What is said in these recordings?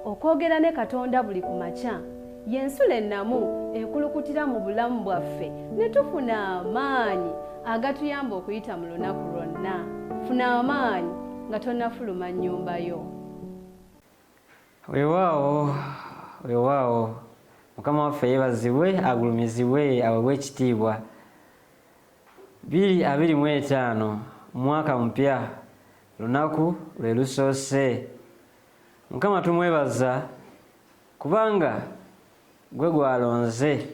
okwogera ne Katonda buli ku makya y'ensula ennamu ekulukutira mu bulamu bwaffe ne tufuna amaanyi agatuyamba okuyita mu lunaku lwonna. Funa amaanyi nga tonnafuluma nnyumba yo. Weewaawo Mukama waffe yeebazibwe, agulumizibwe, aweebwe ekitiibwa. 2025 mwaka mpya, lunaku lwe lusoose. Mukama tumwebaza kubanga gwe gwalonze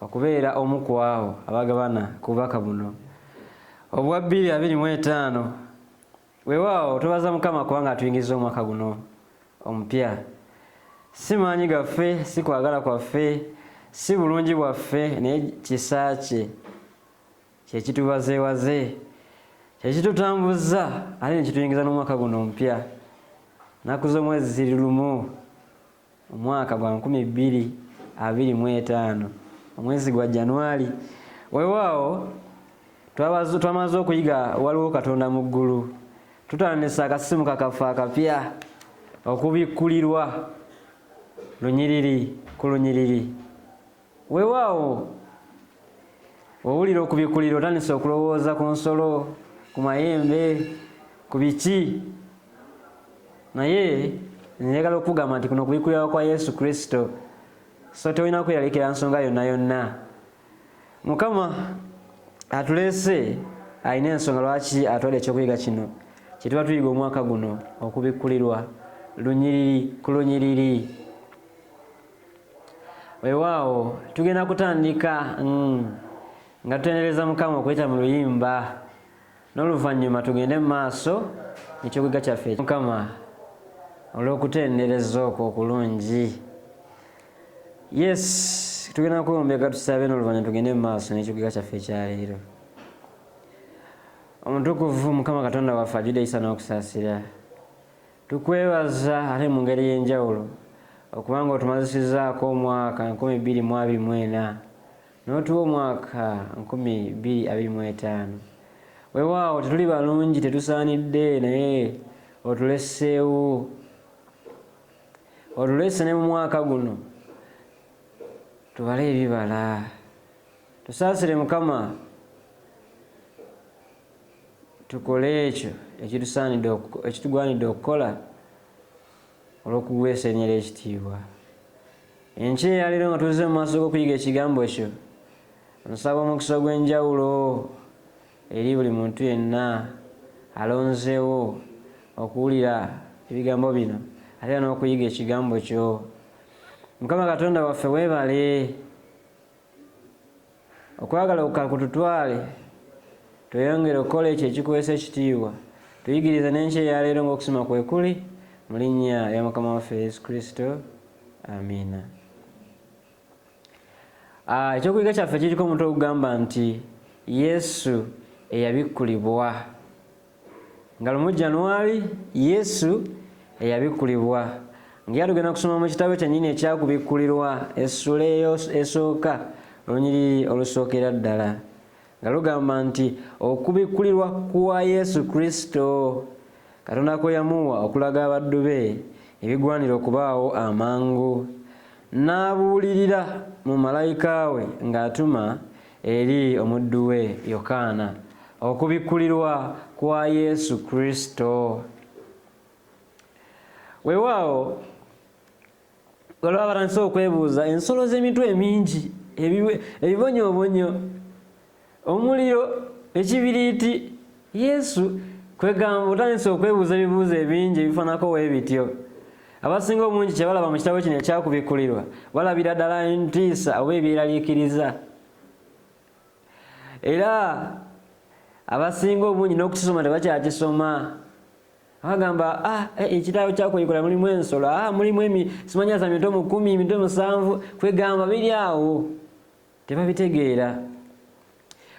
okubeera omu ku abo abagabana ku bubaka buno obwa 2025. Weewaawo tubaza Mukama kubanga atuyingiza omwaka guno omupya. Si maanyi gaffe, si kwagala kwaffe, si bulungi bwaffe, naye kisa kye kyekitubazeewaze, kyekitutambuza ate ne kituyingiza n'omwaka guno omupya. Nnaku z'omwezi ziri lumu, omwaka gwa 2025, omwezi gwa January. Weewaawo twamaze okuyiga waliwo Katonda mu ggulu. Tutandise akasimu kakaffe akapya okubikkulirwa lunyiriri ku lunyiriri. Weewaawo owulira okubikkulirwa otandise okulowooza ku nsolo, ku mayembe, ku biki. Naye njagala okugamba nti kuno kubikkulirwa kwa Yesu Kristo, so tolina kweralikira nsonga yonna yonna. Mukama atuleese alina ensonga lwaki atwala ekyokuyiga kino kye tuba tuyiga omwaka guno, okubikkulirwa lunyiriri ku lunyiriri. Weewaawo tugenda kutandika nga tutendereza Mukama okuyita mu luyimba, n'oluvannyuma tugende mu maaso n'ekyokuyiga kyaffe. Mukama olw'okutendereza okwo okulungi. Yes, tugenda kuyombeka tusabe, n'oluvannyuma tugende mu maaso n'ekyokuyiga kyaffe ekyaleero. Omutukuvu Mukama Katonda waffe ajjudde ekisa n'okusaasira, tukwebaza ate mu ngeri y'enjawulo okubanga otumazisizaako omwaka 2024 n'otuwa omwaka 2025. Weewaawo tetuli balungi, tetusaanidde, naye otuleseewo, otulese ne mu mwaka guno tubale ebibala. Tusaasire Mukama, tukole ekyo ekitugwanidde okukola olw'okuweesa erinnya ly'ekitiibwa. Enkya eyaleero nga tuzze mu maaso g'okuyiga ekigambo ekyo, nsaba omukisa gw'enjawulo eri buli muntu yenna alonzeewo okuwulira ebigambo bino ate n'okuyiga ekigambo kyo. Mukama Katonda waffe weebale, okwagala okukututwale, tweyongere okukola ekyo ekikuweesa ekitiibwa. Tuyigirize n'enkya eyaleero ng'okusima kwe kuli, mu linnya lya Mukama waffe Yesu Kristo, amiina. Ekyokuyiga kyaffe kiriko omutwe ogugamba nti Yesu eyabikkulibwa. Nga lumu January, Yesu eyabikkulibwa. Nga tugenda kusoma mu kitabo kyennyini ekyakubikkulirwa, essula esooka, olunyiriri olusookera ddala, nga lugamba nti okubikkulirwa kwa Yesu Kristo, Katonda kwe yamuwa okulaga abaddu be ebigwanira okubaawo amangu, n'abuulirira mu malayika we ng'atuma eri omuddu we Yokaana. Okubikkulirwa kwa Yesu Kristo. Weewaawo olwo abatandise okwebuuza ensolo z'emitwe emingi, ebibonyoobonyo, omuliro, ekibiriiti, Yesu kwegamba otandise okwebuuza ebibuuzo ebingi ebifaanako weebityo. Abasinga obungi kye balaba mu kitabo kino ekyakubikkulirwa balabira ddala entiisa oba ebyeraliikiriza. Era abasinga obungi n'okukisoma tebakyakisoma. Bagamba ekitabo kyakubikkulirwa mulimu ensolo, mulimu simanyi za mito 10, mito 7, kwegamba biri awo, tebabitegeera.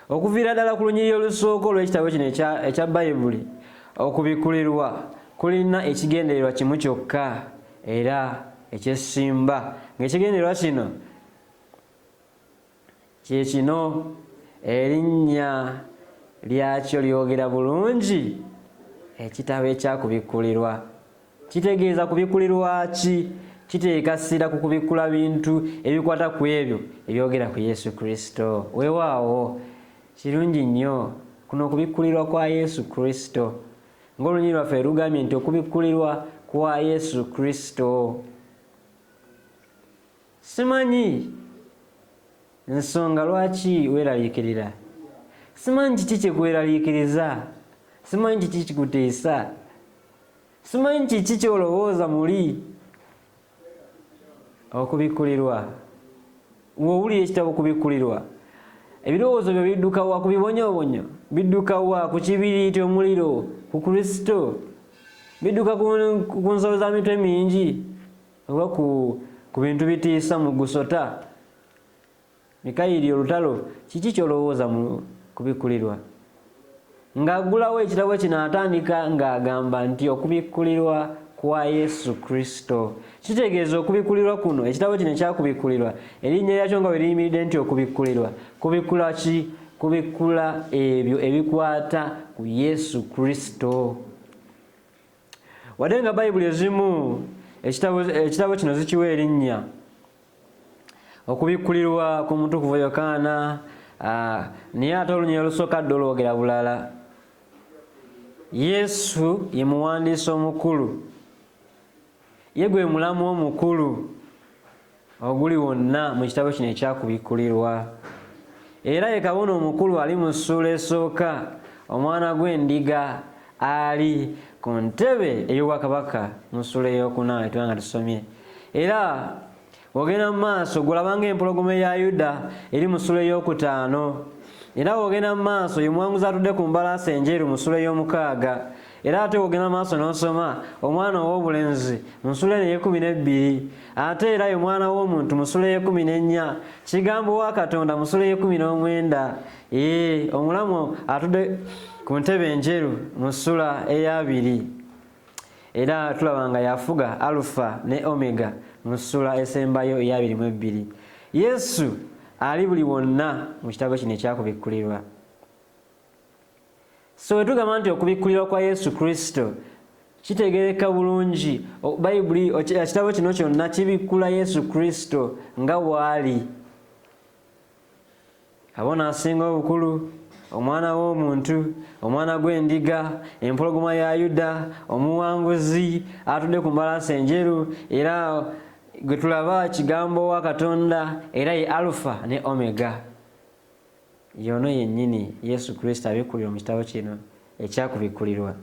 Okuviira ddala ku lunyiriri olusooka olw'ekitabo kino ekya Bayibuli, okubikkulirwa kulina ekigendererwa kimu kyokka era ekyesimba, ng'ekigendererwa kino kye kino, erinnya lyakyo lyogera bulungi ekitabo ekyakubikkulirwa. kitegeeza kubikkulirwa ki? Kiteekasira ku kubikkula bintu ebikwata ku ebyo ebyogera ku Yesu Kristo. Weewaawo kirungi nnyo kuno okubikkulirwa kwa Yesu Kristo, ng'olunyi lwaffe lugambye nti okubikkulirwa kwa Yesu Kristo. Simanyi ensonga lwaki weeraliikirira, simanyi kiki kyekweraliikiriza, simanyi kiki kikuteesa, simanyi kiki kyolowooza muli okubikkulirwa. Ng'owulira ekitabo okubikkulirwa, ebirowoozo byo bidduka wa? Ku bibonyoobonyo? Bidduka wa? Ku kibiriiti omuliro? Ku Kristo? Bidduka ku nsolo za mitwe mingi oba ku bintu bitiisa mu gusota? Mikayiri olutalo, kiki kyolowooza mu kubikkulirwa? Ng'aggulawo ekitabo kino atandika ng'agamba nti okubikkulirwa kwa Yesu Kristo. Kitegeeza okubikkulirwa kuno, ekitabo kino ekyakubikkulirwa, erinnya lyakyo nga bwe liyimiridde nti okubikkulirwa. Kubikkula ki? Kubikkula ebyo ebikwata ku Yesu Kristo. Wadde nga Bayibuli ezimu ekitabo kino zikiwa erinnya okubikkulirwa ku mutukuvu Yokaana, naye ate olunyiriri olusooka dda olwogera bulala. Yesu ye muwandiisi omukulu, ye gwe mulamu omukulu oguli wonna mu kitabo kino ekyakubikkulirwa. Era ye kabona omukulu ali mu ssuula esooka, omwana gw'endiga ali ku ntebe ey'obwakabaka mu ssuula ey'okuna etwa nga tusomye. Era ogenda mu maaso gwolabanga empologoma ya Yuda eri mu ssuula ey'okutaano. Era ogenda mu maaso ye muwanguzi atudde ku mbalaasi enjeru mu ssuula ey'omukaaga. Era ate ogenda mu maaso n'osoma omwana ow'obulenzi mu ssuula ey'e12. Ate era ye mwana w'omuntu mu ssuula ey'e14. Kigambo wa Katonda mu ssuula ey'e19. Omulamu atudde ku ntebe enjeru mu ssuula eya2. Era tulaba nga yafuga Alufa ne Omega mu ssuula esembayo eya22. Yesu ali buli wonna mu kitabo kino ekyakubikkulirwa. So wetugamba nti okubikkulirwa kwa Yesu Kristo kitegereka bulungi. Bayibuli ekitabo kino kyonna kibikkula Yesu Kristo nga bw'ali. Kabona asinga obukulu, omwana w'omuntu, omwana gw'endiga, empologoma ya Yuda, omuwanguzi atudde ku mbalaasi enjeru, era gwe tulaba kigambo wa Katonda, era ye Alufa ne Omega. Yono yennyini Yesu Kristo abikkulirwa mu kitabo kino ekyakubikkulirwa.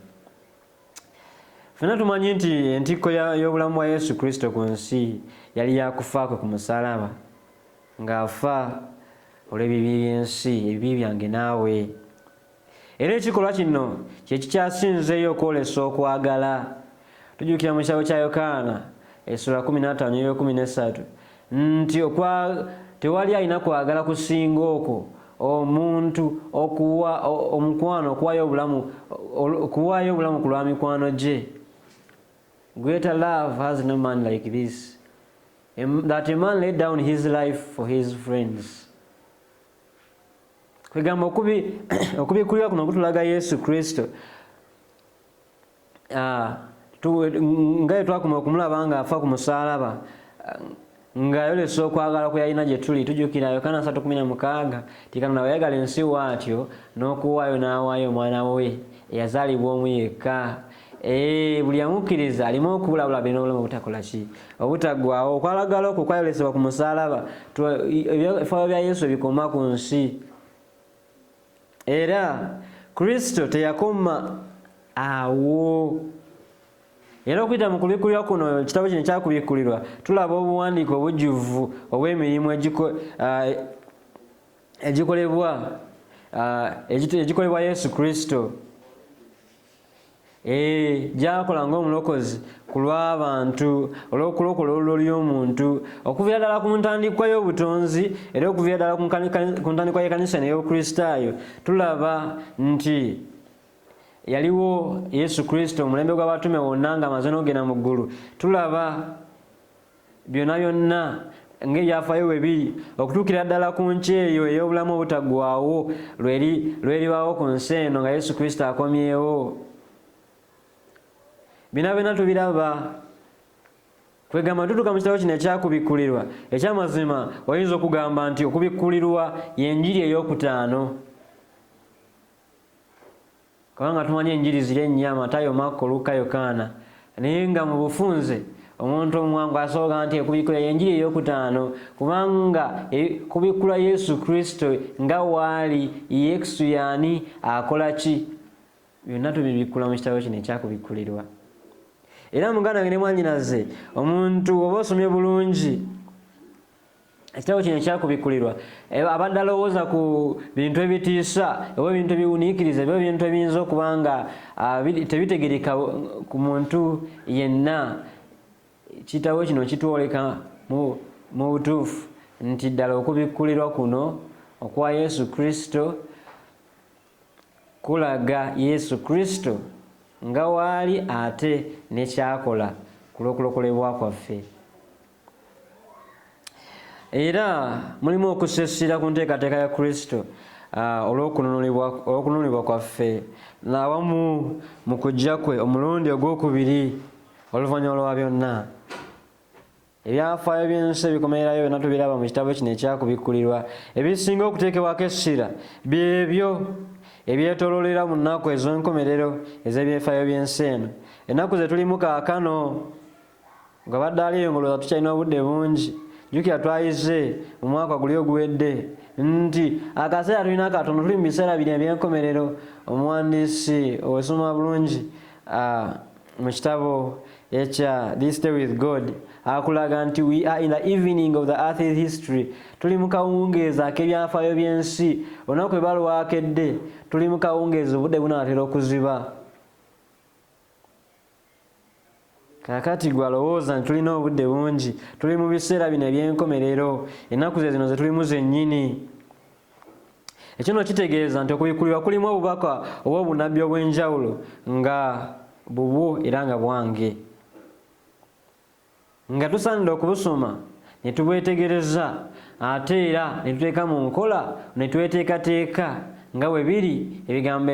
Ffenna tumanyi nti entikko y'obulamu bwa Yesu Kristo ku nsi yali yakufa kwe ku musalaba, ng'afa olw'ebibi by'ensi, ebibi byange naawe. Era ekikolwa kino kye kikyasinzeeyo okwolesa okwagala. Tujjukira mu kitabo kya Yokaana essula 15:13 nti tewali alina kwagala kusinga okwo omuntu okuwa omukwano okuwaayo obulamu ku lwa mikwano gye. Greater love has no man like this, that a man laid down his life for his friends. Kwegamba okubikkulirwa kuno kutulaga Yesu Kristo nga twakoma okumulaba nga afa ku musalaba, ng'ayolesa okwagala kwe yalina gye tuli. Tujjukira Yokaana 3:16 ti Katonda bwe yayagala ensi bw'atyo n'okuwaayo n'awaayo omwana we eyazaalibwa omu yekka. Buli amukkiriza alimu okubulabula bino obulamu obutakola ki? Obutaggwaawo. Okwalagala okwo kwayolesebwa ku musalaba, ebifo bya Yesu bikoma ku nsi. Era Kristo teyakoma awo. Era okuyita mu kubikkulirwa kuno, ekitabo kino ekyakubikkulirwa, tulaba obuwandiiko obujjuvu obw'emirimu egikolebwa Yesu Kristo gy'akola ng'omulokozi ku lw'abantu, olw'okulokola olulwo ly'omuntu, okuviira ddala ku ntandikwa y'obutonzi era okuviira ddala ku ntandikwa y'ekkanisa n'ey'obukristaayo. Tulaba nti yaliwo Yesu Kristo omulembe gw'abatume wonna ng'amaze n'ogenda mu ggulu. Tulaba byonna byonna ng'ebyafaayo bwe biri okutuukira ddala ku nki eyo ey'obulamu obutaggwaawo lweribaawo ku nsi eno nga Yesu Kristo akomyewo. bina byonna tubiraba. Kwegamba tutuuka mu kitabo kino ekyakubikkulirwa ekyamazima oyinza okugamba nti okubikkulirwa y'enjiri ey'okutaano. Kubanga tumanyi enjiri ziri ennya: Matayo, Makko, Luka, Yokaana. Naye nga mu bufunze omuntu omwangu asobola nti ekubikkulirwa y'enjiri ey'okutaano, kubanga kubikkulwa Yesu Kristo nga waali, Yesu y'ani, akola ki, byonna tubibikkula mu kitabo kino ekyakubikkulirwa. Era muganda wange ne mwannyinaze, omuntu oba osomye bulungi ekitabo kino ekyakubikkulirwa abadde alowooza ku bintu ebitiisa oba ebintu ebiwuniikiriza oba ebintu ebiyinza okuba nga tebitegereka ku muntu yenna, kitabo kino kitwoleka mu butuufu nti ddala okubikkulirwa kuno okwa Yesu Kristo kulaga Yesu Kristo nga waali ate nekyakola ku lw'okulokolebwa kwaffe. Era mulimu okuseesera ku nteekateeka ya Kristo olw'okununulibwa kwaffe n'awamu mu kujja kwe omulundi ogwokubiri oluvannyuma lwa byonna. Ebyafaayo by'ensi ebikomererayo byonna tubiraba mu kitabo kino ekyakubikkulirwa. Ebisinga okuteekebwako essira byebyo ebyetooloolera mu nnaku ez'enkomerero ez'ebyefaayo by'ensi eno. Ennaku ze tulimu kaakano nga badde aliyo ngolooza tukyalina obudde bungi. Jjukira twayize mu mwaka guli oguwedde nti akaseera tulina katono, tuli mu biseera bino eby'enkomerero. Omuwandiisi osoma bulungi mu kitabo ekya This Day with God akulaga nti we are in the evening of the earth's history. Tuli mu kawungeezi ak'ebyafaayo by'ensi. Olunaku lwe balwakedde tuli mu kawungeezi, obudde bunaatera okuziba. Kaakati gwe alowooza nti tulina obudde bungi, tuli mu biseera bino eby'enkomerero, ennaku ze zino ze tulimu zennyini. Ekyo kitegeeza nti okubikkulirwa kulimu obubaka oba obunabbi obw'enjawulo nga bubwo era nga bwange, nga tusaanidde okubusoma ne tubwetegereza ate era ne tuteeka mu nkola ne tweteekateeka nga bwe biri ebigambo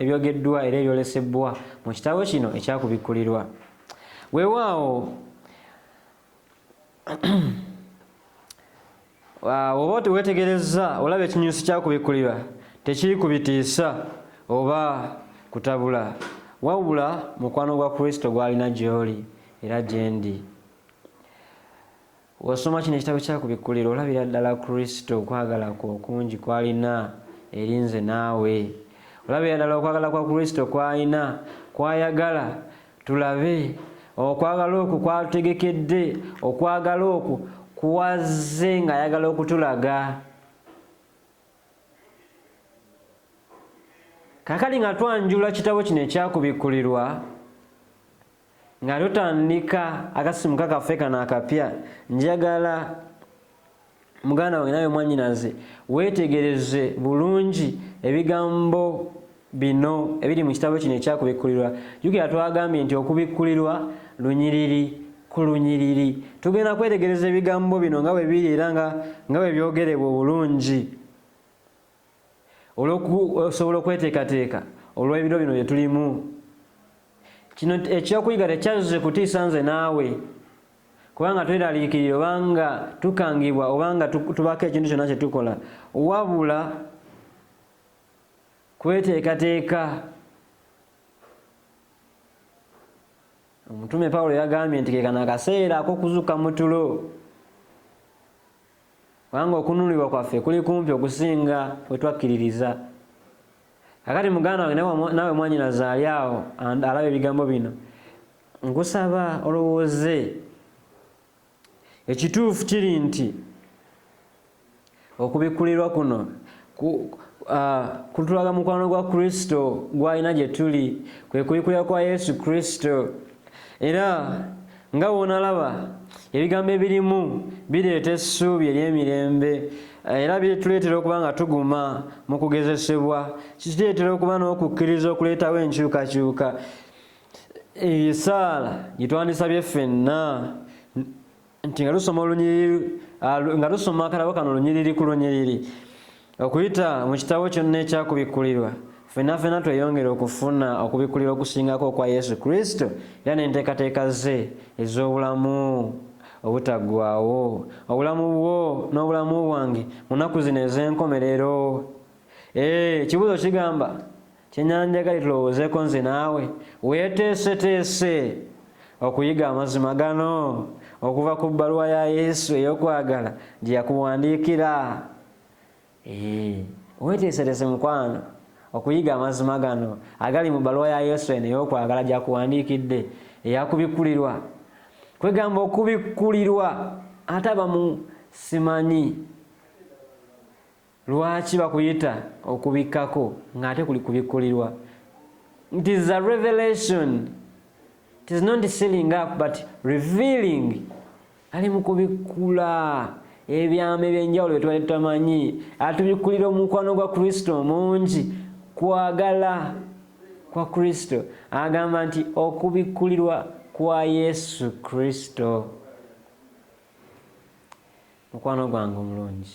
ebyogeddwa era ebyolesebwa mu kitabo kino ekyakubikkulirwa. Weewaawo oba teweetegereza olaba ekinyusi kyakubikkulirwa tekiri kubitiisa oba kutabula, wabula mukwano gwa Kristo gw'alina gy'oli era gye ndi. Osoma kino ekitabo kyakubikkulirwa olabira ddala Kristo okwagala kwe okungi kw'alina eri nze naawe. Olabira ddala okwagala kwa Kristo kw'alina, kw'ayagala tulabe. Okwagala okwo kwatutegekedde, okwagala okwo kuwazze ng'ayagala okutulaga. Kaakati nga twanjula kitabo kino ekyakubikkulirwa nga tutandika akasimuka kaffe kano akapya, njagala muganda wange nawe mwannyinaze weetegereze bulungi ebigambo bino ebiri mu kitabo kino ekyakubikkulirwa. Jjukira twagambye nti okubikkulirwa lunyiriri ku lunyiriri. Tugenda kwetegereza ebigambo bino nga bwe biri era nga bwe byogerebwa obulungi olw'okusobola okweteekateeka olw'ebiro bino bye tulimu. Kino ekyokuyiga tekyazze kutiisa nze naawe, kubanga tweraliikirira obanga tukangibwa obanga tubako ekintu kyonna kye tukola, wabula kweteekateeka. Omutume Pawulo yagambye nti kekano akaseera ak'okuzuuka mu tulo, kubanga okununulibwa kwaffe kuli kumpi okusinga bwe twakkiririza. Kakati muganda wange nawe mwannyinaze ali awo alaba ebigambo bino, nkusaba olowooze. Ekituufu kiri nti okubikkulirwa kuno kutulaga mukwano gwa Kristo gw'alina gye tuli, kwe kubikkulirwa kwa Yesu Kristo. Era nga bw'onalaba ebigambo ebirimu bireeta essuubi ery'emirembe, era bituleetera okuba nga tuguma mu kugezesebwa, kituleetera okuba n'okukkiriza okuleetawo enkyukakyuka. Esaala gye twandisabye ffenna nti nga tusoma olunyiriri, nga tusoma akatabo kano lunyiriri ku lunyiriri okuyita mu kitabo kyonna ekyakubikkulirwa, ffenna tweyongere okufuna okubikkulira okusingako kwa Yesu Kristo era n'enteekateeka ze ez'obulamu obutaggwaawo, obulamu bwo n'obulamu bwange mu nnaku zino ez'enkomerero. Ekibuuzo kigamba kyenyanjagali tulowoozeeko nze naawe, weeteeseteese okuyiga amazima gano okuva ku bbaluwa ya Yesu ey'okwagala gye yakuwandiikira? Weeteeseteese mukwano okuyiga amazima gano agali mu bbaluwa ya Yesu eno ey'okwagala gyakuwandiikidde eyakubikkulirwa? Kwegamba okubikkulirwa ate abamu simanyi lwaki bakuyita okubikkako ng'ate kuli kubikkulirwa. It is a revelation. It is not sealing up but revealing. Ali mu kubikkula ebyama ebyenjawulo bye twali tutamanyi. Atubikkulira omukwano gwa Kristo mungi, kwagala kwa Kristo. Agamba nti okubikkulirwa kwa Yesu Kristo. Mukwano gwange omulungi,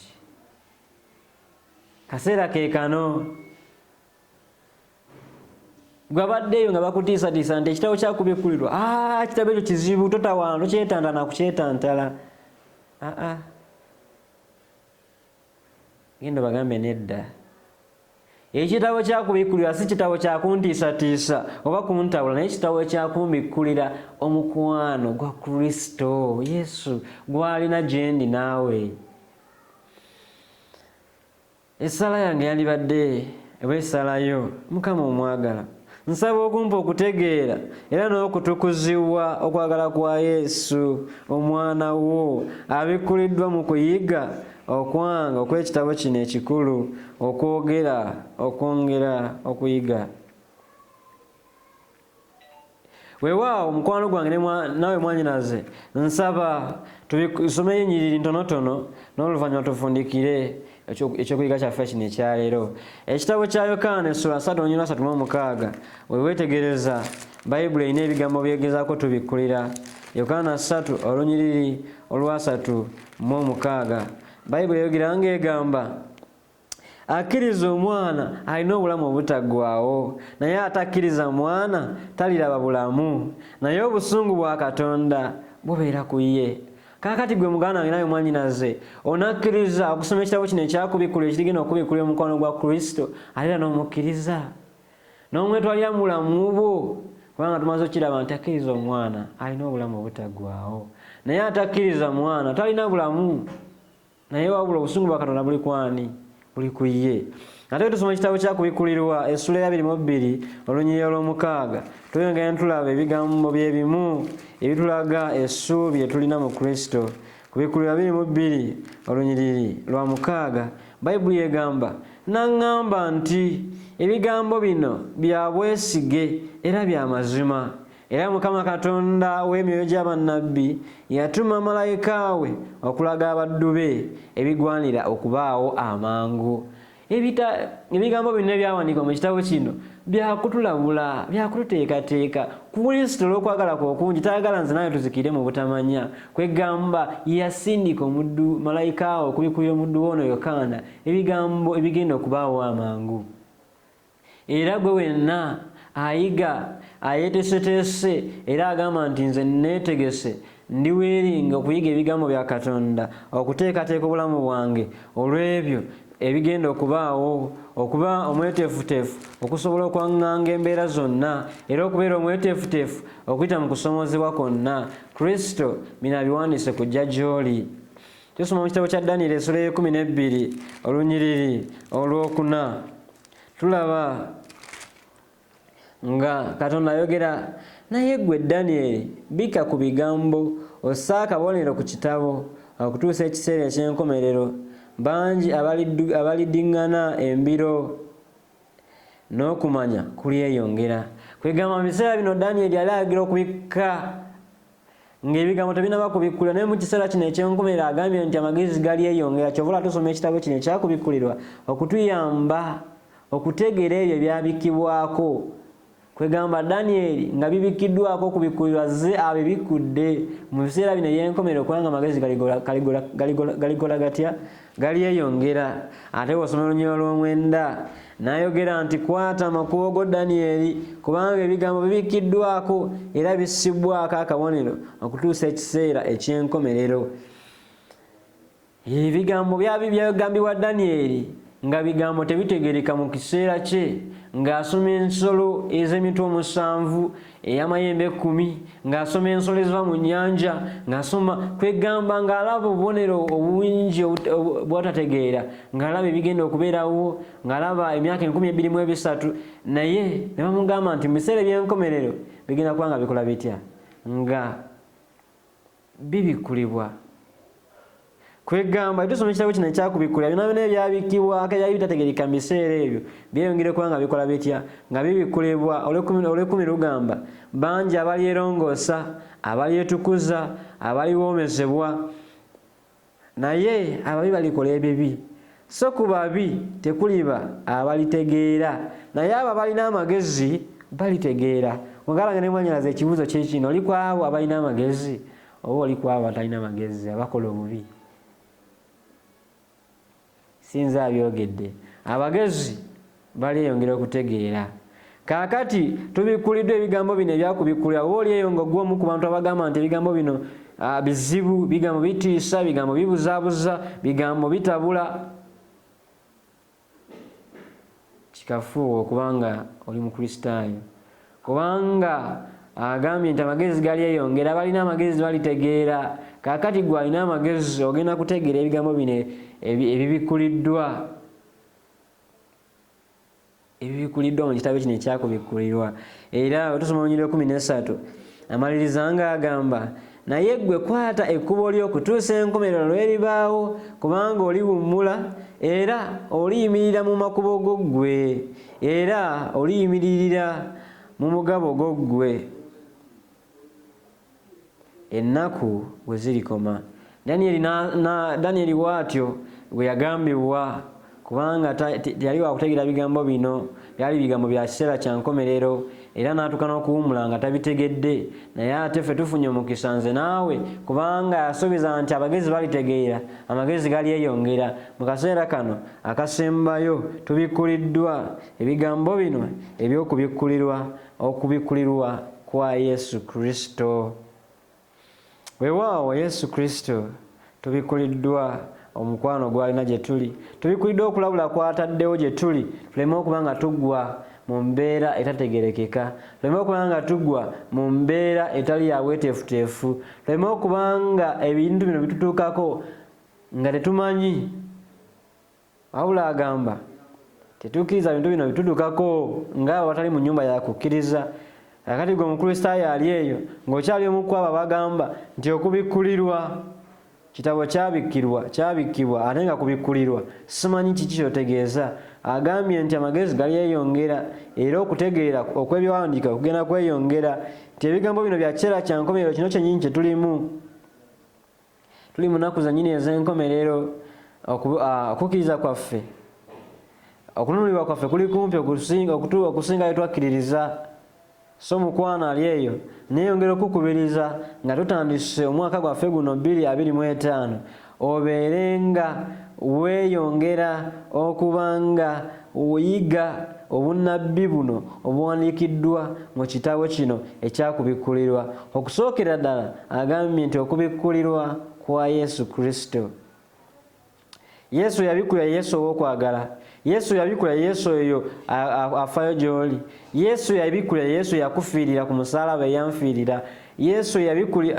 kaseera ke kano gwabaddeyo nga bakutiisatiisa nti ekitabo kyakubikkulirwa, kitabo ekyo kizibu, totawaana, tokyetantala kukyetantala. Genda bagambe nedda. Ekitabo kyakubikkulirwa si kitabo kyakuntiisatiisa oba kuntabula, naye kitabo ekyakumbikkulira omukwano gwa Kristo Yesu gw'alina gye ndi naawe. Essala yange yandibadde bw'essalayo, Mukama omwagala, nsaba okumpa okutegeera era n'okutukuzibwa okwagala kwa Yesu omwana wo abikkuliddwa mu kuyiga okwanga okw'ekitabo kino ekikulu, okwongera okuyiga. Weewaawo mukwano gwange nawe mwanyinaze, nsaba tusomeyo ennyiriri ntonotono n'oluvannyuma tufundikire ekyokuyiga kyaffe kino ekyaleero. Ekitabo kya Yokaana essula 3:36 we weetegereza Bayibuli erina ebigambo byegezaako tubikkulira. Yokaana 3:36 Bayibuli eyogera ng'egamba, akkiriza omwana alina obulamu obutaggwaawo, naye atakkiriza mwana taliraba bulamu, naye obusungu bwa Katonda bubeera ku ye. Kaakati gwe muganda wange nawe mwanyinaze, onakkiriza okusoma ekitabo kino ekyakubikkulira ekirigenda okubikkulira omukwano gwa Kristo, ate era n'omukkiriza n'omwetwalira mu bulamu bwo, kubanga tumaze okiraba nti akkiriza omwana alina obulamu obutaggwaawo, naye atakkiriza mwana talina bulamu, naye wabula obusungu bwa Katonda buli kwani? Buli ku ye. Ate tusoma ekitabo kyakubikkulirwa essula ya 22:6 tweyongera ntulaba ebigambo byebimu ebitulaga essuubi etulina mu Kristo. Kubikkulirwa 22:6 Bayibuli egamba, naŋŋamba nti ebigambo bino bya bwesige era bya mazima, era Mukama Katonda w'emyoyo gy'abannabbi yatuma malayika we okulaga abaddu be ebigwanira okubaawo amangu. Ebigambo bino ebyawandiikibwa mu kitabo kino byakutulabula, byakututeekateeka ku Kristo olw'okwagala kwe okungi, tayagala nze nawe tuzikire mu butamanya. Kwegamba yasindika omuddu malayika we okubikkulira omuddu w'ono Yokaana ebigambo ebigenda okubaawo amangu. Era gwe wenna ayiga, ayeeteeseteese era agamba nti nze neetegese ndi weeringa okuyiga ebigambo bya Katonda, okuteekateeka obulamu bwange olw'ebyo ebigenda okubaawo, okuba omweteefuteefu okusobola okwaŋŋanga embeera zonna, era okubeera omweteefuteefu okuyita mu kusomozebwa kwonna. Kristo bino abiwandiise kujja gy'oli. Tusoma mu kitabo kya Danyeri essula 12:4 tulaba nga Katonda ayogera, naye ggwe Danyeri bika ku bigambo, ossa akabonero ku kitabo okutuusa ekiseera eky'enkomerero. Bangi abalidiŋŋana embiro n'okumanya kulyeyongera. Kwegamba mu biseera bino Danyeri yali ayigira okubikka ng'ebigambo tebinaba kubikkulirwa, naye mu kiseera kino eky'enkomerero agambye nti amagezi galyeyongera. Kyova tusoma ekitabo kino ekyakubikkulirwa okutuyamba okutegeera ebyo ebyabikkibwako kwegamba Daniel nga bibikiddwako kubikulirwa ze abibikudde mu biseera bino eby'enkomerero kubanga amagezi galigola gatya galiyeyongera. Ate bw'osoma Olunyiriri olw'omwenda n'ayogera nti kwata amakubo go Daniel kubanga ebigambo bibikiddwako era bissibwako akabonero okutuusa ekiseera eky'enkomerero. Ebigambo byagambibwa Daniel nga bigambo tebitegereka mu kiseera kye, ng'asoma ensolo ez'emitwe 7 ey'amayembe 10, ng'asoma ensolo eziva mu nnyanja, ng'asoma kwegamba ng'alaba obubonero obungi bw'atategeera, ng'alaba ebigenda okubeerawo, ng'alaba emyaka 23, naye ne bamugamba nti mu biseera eby'enkomerero bigenda kuba nga bikola bitya, nga bibikulibwa. Kwegamba tusoma ekitabo kino ekyakubikulira byonna byonna ebyabikibwako ebyali bitategereka mu biseera ebyo byeyongere kuba nga bikola bitya, nga bibikulibwa. Olw'ekkumi lugamba bangi abalyerongoosa, abalyetukuza, abaliwomezebwa, naye ababi balikola ebibi. So ku babi tekuliba abalitegeera, naye abo abalina amagezi balitegeera. Mugalanga ne mwanyalaza ekibuuzo kye kino, oli ku abo abalina amagezi oba oli ku abo atalina magezi abakola obubi? Sinza abyogedde. Abagezi baliyongera okutegeera. Kaakati tubikuliddwa ebigambo bino ebyakubikulira, oba olyeyo ng'ogw'omu ku bantu abagamba nti ebigambo bino bizibu, bigambo bitiisa, bigambo bibuzaabuza, bigambo bitabula, kikafuuwa okubanga oli Mukristaayo. Kubanga agambye nti amagezi galyeyongera, balina amagezi balitegeera. Kaakati gwe alina amagezi ogenda kutegeera ebigambo bino ebibikuliddwa mu kitabo kino ekyakubikulirwa. Era tusoma Olunyiriri 13 amaliriza nga agamba, naye ggwe kwata ekkubo lyo okutuusa enkomerero lw'eribaawo, kubanga oliwummula era oliyimirira mu makubo go ggwe, era oliyimirira mu mugabo go ggwe ennaku bwe zirikoma. Daniel bw'atyo bwe yagambibwa, kubanga teyali wakutegeera bigambo bino, byali bigambo bya kiseera kya nkomerero, era n'atuuka n'okuwummula nga tabitegedde. Naye ate ffe tufunye omukisa nze naawe, kubanga yasuubiza nti abagezi balitegeera, amagezi galyeyongera. Mu kaseera kano akasembayo tubikuliddwa ebigambo bino okubikulirwa kwa Yesu Kristo. Weewaawo Yesu Kristo tubikuliddwa omukwano gw'alina gye tuli, tubikuliddwa okulabula kw'ataddewo gye tuli, tuleme okuba nga tugwa mu mbeera etategerekeka, tuleme okuba nga tugwa mu mbeera etali ya bweteefuteefu, tuleme okuba nga ebintu bino bitutuukako nga tetumanyi. Wabula agamba tetukkiriza bintu bino bitutuukako ng'abo batali mu nnyumba ya kukkiriza. Kakati gwe Omukristaayo ali eyo ng'okyali omu ku abo bagamba nti okubikulirwa, kitabo kyabikkibwa ate nga kubikulirwa, simanyi kiki kyotegeeza. Agambye nti amagezi galyeyongera era okutegeera okw'ebyawandiika kugenda kweyongera, nti ebigambo bino bya kiseera kya nkomerero kino kyennyini kye tulimu. Tuli mu nnaku zennyini ez'enkomerero. Okukkiriza kwaffe, okununulibwa kwaffe kuli kumpi okusinga bye twakkiririza. So mukwano ali eyo neeyongera okukubiriza nga tutandise omwaka gwaffe guno 2025, obeerenga weeyongera okubanga oyiga obunnabbi buno obuwandiikiddwa mu kitabo kino ekyakubikulirwa. Okusookera ddala agambye nti okubikulirwa kwa Yesu Kristo. Yesu yabikulira Yesu ow'okwagala. Yesu yabikulira Yesu oyo afaayo gy'oli. Yesu yabikulira Yesu yakufiirira ku musaalaba eyanfiirira. Yesu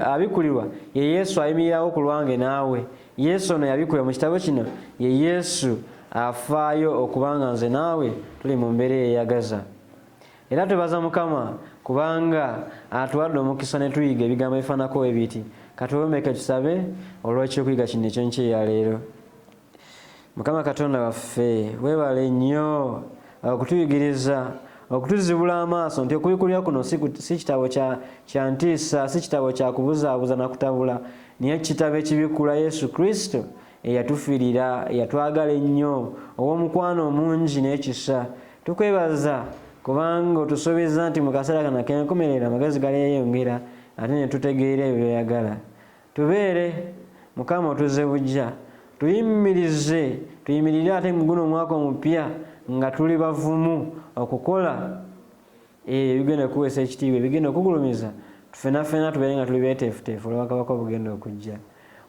abikulirwa ye Yesu ayimirirawo ku lwange naawe. Yesu ono yabikulira mu kitabo kino ye Yesu afaayo okubanga nze naawe tuli mu mbeera eyeyagaza. Era twebaza Mukama kubanga atuwadde omukisa ne tuyiga ebigambo ebifaanako ebiti. Katuwomeke tusabe olw'ekyokuyiga kino ekyonkyeya leero. Mukama Katonda waffe weebale nnyo okutuyigiriza, okutuzibula amaaso nti okubikulira kuno si kitabo kya ntiisa, si kitabo kya kubuzaabuza na kutabula, naye kitabo ekibikula Yesu Kristo eyatufiirira, eyatwagala ennyo, ow'omukwano omungi n'ekisa. Tukwebaza kubanga otusuubiza nti mu kaseera kano kenkomerera amagezi galeyongera ate ne tutegeera ebyo byeyagala. Tubeere Mukama otuze bujja, tuyimirire ate mu guno omwaka omupya nga tuli bavumu okukola ebigenda okuweesa ekitiibwa, ebigenda okugulumiza tufenafena tubeere nga tuli beeteefuteefu olw'Obwakabaka obugenda okujja.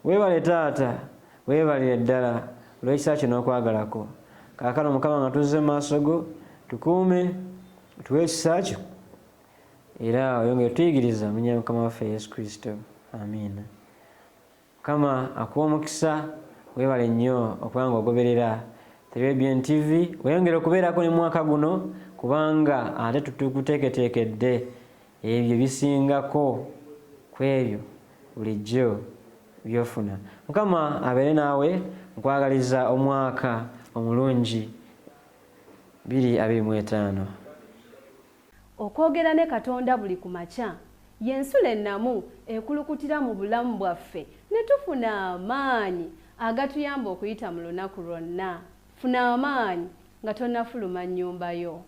Weebale taata, weebalire ddala olw'ekisa kino okwagalako. Kaakano Mukama nga tuzze mu maaso go, tukuume tuwe ekisa kyo era oyongere tuyigiriza mu nnya Mukama waffe Yesu Kristo. Amiina. Mukama akuwa omukisa, weebale nnyo okuba nga ogoberera Caribbean TV. Weyongere okubeerako ne mwaka guno kubanga ate tukuteeketeekedde ebyo bisingako ku ebyo bulijjo byofuna. Mukama abeere naawe, nkwagaliza omwaka omulungi 2025. Okwogera ne Katonda buli ku makya y'ensula ennamu ekulukutira mu bulamu bwaffe ne tufuna amaanyi agatuyamba okuyita mu lunaku lwonna. Funa amaanyi nga tonnafuluma nnyumba yo.